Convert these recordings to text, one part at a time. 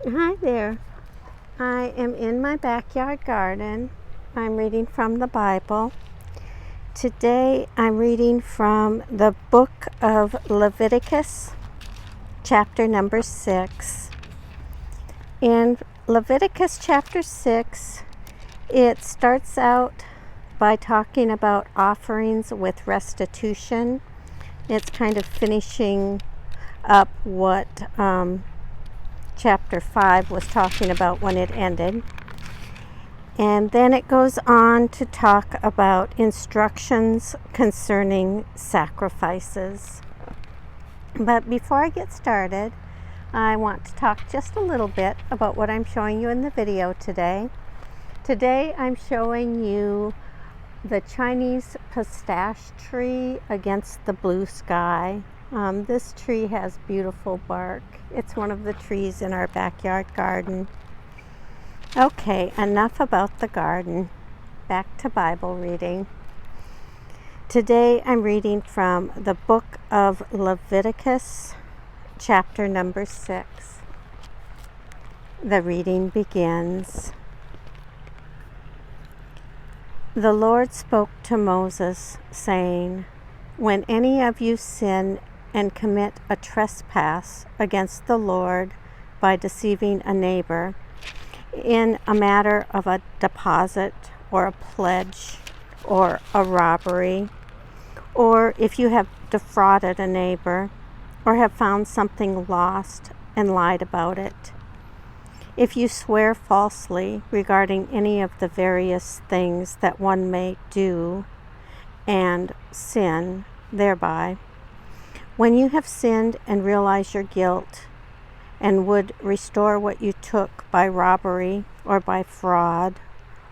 Hi there. I am in my backyard garden. I'm reading from the Bible. Today I'm reading from the book of Leviticus, chapter number 6. In Leviticus chapter 6, it starts out by talking about offerings with restitution. It's kind of finishing up what chapter 5 was talking about when it ended. And then it goes on to talk about instructions concerning sacrifices. But before I get started, I want to talk just a little bit about what I'm showing you in the video today. Today I'm showing you the Chinese pistache tree against the blue sky. This tree has beautiful bark. It's one of the trees in our backyard garden. Okay, enough about the garden. Back to Bible reading. Today I'm reading from the book of Leviticus, chapter number 6. The reading begins. The Lord spoke to Moses, saying, "When any of you sin and commit a trespass against the Lord by deceiving a neighbor in a matter of a deposit or a pledge or a robbery, or if you have defrauded a neighbor or have found something lost and lied about it, if you swear falsely regarding any of the various things that one may do and sin thereby, when you have sinned and realize your guilt and would restore what you took by robbery or by fraud,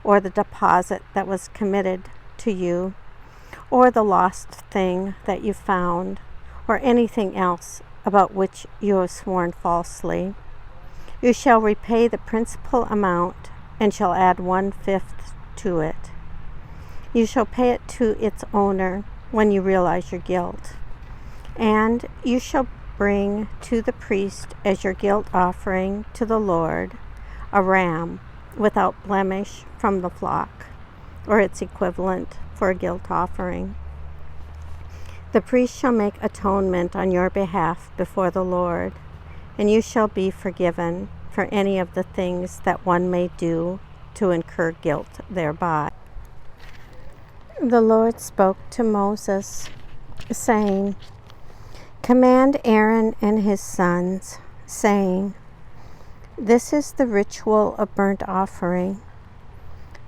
or the deposit that was committed to you, or the lost thing that you found, or anything else about which you have sworn falsely, you shall repay the principal amount and shall add 1/5 to it. You shall pay it to its owner when you realize your guilt. And you shall bring to the priest as your guilt offering to the Lord a ram without blemish from the flock, or its equivalent for a guilt offering. The priest shall make atonement on your behalf before the Lord, and you shall be forgiven for any of the things that one may do to incur guilt thereby. The Lord spoke to Moses, saying, "Command Aaron and his sons, saying, this is the ritual of burnt offering.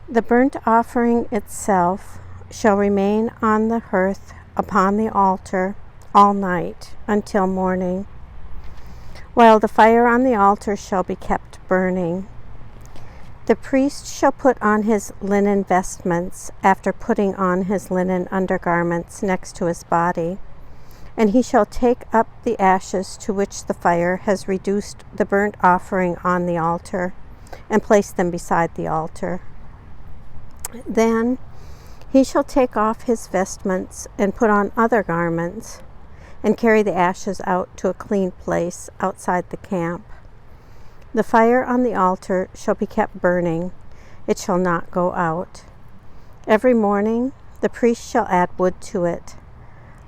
The burnt offering itself shall remain on the hearth upon the altar all night until morning, while the fire on the altar shall be kept burning. The priest shall put on his linen vestments after putting on his linen undergarments next to his body, and he shall take up the ashes to which the fire has reduced the burnt offering on the altar, and place them beside the altar. Then he shall take off his vestments and put on other garments, and carry the ashes out to a clean place outside the camp. The fire on the altar shall be kept burning, it shall not go out. Every morning the priest shall add wood to it,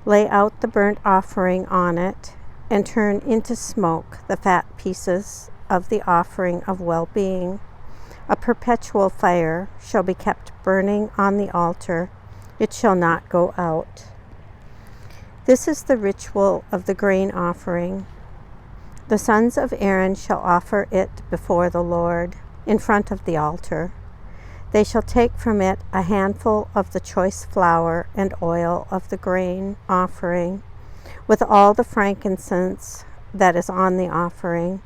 lay out the burnt offering on it, and turn into smoke the fat pieces of the offering of well-being. A perpetual fire shall be kept burning on the altar, it shall not go out. This is the ritual of the grain offering. The sons of Aaron shall offer it before the Lord, in front of the altar. They shall take from it a handful of the choice flour and oil of the grain offering, with all the frankincense that is on the offering,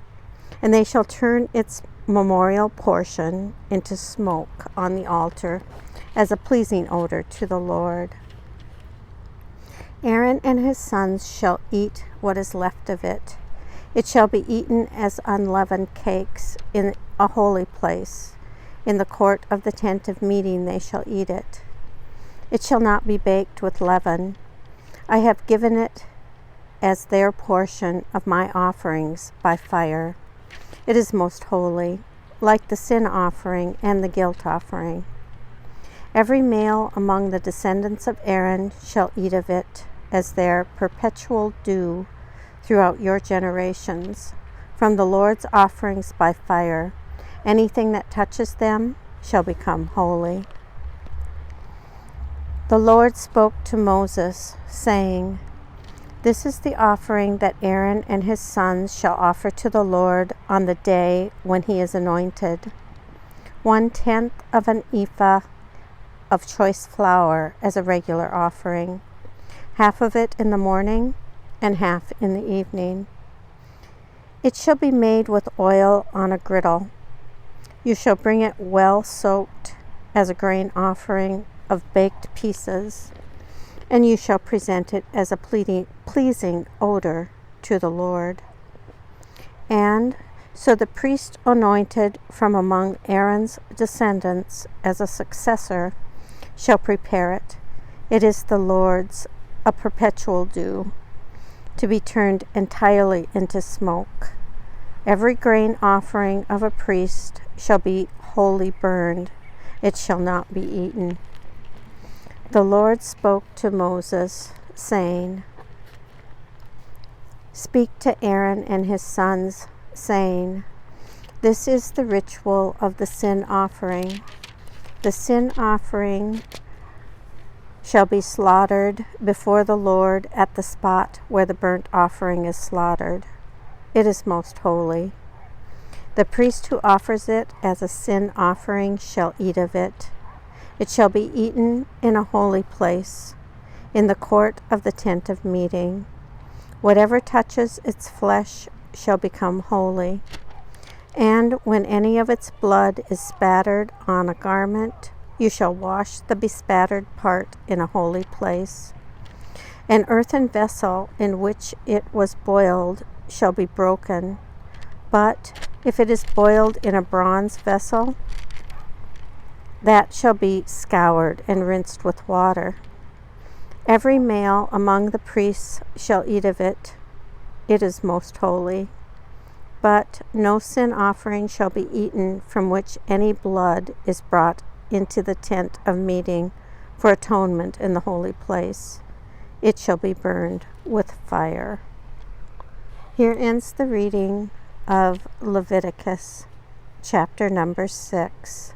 and they shall turn its memorial portion into smoke on the altar as a pleasing odor to the Lord. Aaron and his sons shall eat what is left of it. It shall be eaten as unleavened cakes in a holy place. In the court of the tent of meeting they shall eat it. It shall not be baked with leaven. I have given it as their portion of my offerings by fire. It is most holy, like the sin offering and the guilt offering. Every male among the descendants of Aaron shall eat of it as their perpetual due throughout your generations, from the Lord's offerings by fire. Anything that touches them shall become holy. The Lord spoke to Moses, saying, This is the offering that Aaron and his sons shall offer to the Lord on the day when he is anointed. 1/10 of an ephah of choice flour as a regular offering, half of it in the morning and half in the evening. It shall be made with oil on a griddle. You shall bring it well soaked as a grain offering of baked pieces, and you shall present it as a pleasing odor to the Lord. And so the priest anointed from among Aaron's descendants as a successor shall prepare it. It is the Lord's, a perpetual due, to be turned entirely into smoke. Every grain offering of a priest shall be wholly burned. It shall not be eaten. The Lord spoke to Moses, saying, Speak to Aaron and his sons, saying, This is the ritual of the sin offering. The sin offering shall be slaughtered before the Lord at the spot where the burnt offering is slaughtered. It is most holy. The priest who offers it as a sin offering shall eat of it. It shall be eaten in a holy place, in the court of the tent of meeting. Whatever touches its flesh shall become holy. And when any of its blood is spattered on a garment, you shall wash the bespattered part in a holy place. An earthen vessel in which it was boiled shall be broken, but if it is boiled in a bronze vessel, that shall be scoured and rinsed with water. Every male among the priests shall eat of it. It is most holy. But no sin offering shall be eaten from which any blood is brought into the tent of meeting for atonement in the holy place. It shall be burned with fire. Here ends the reading of Leviticus, chapter number 6.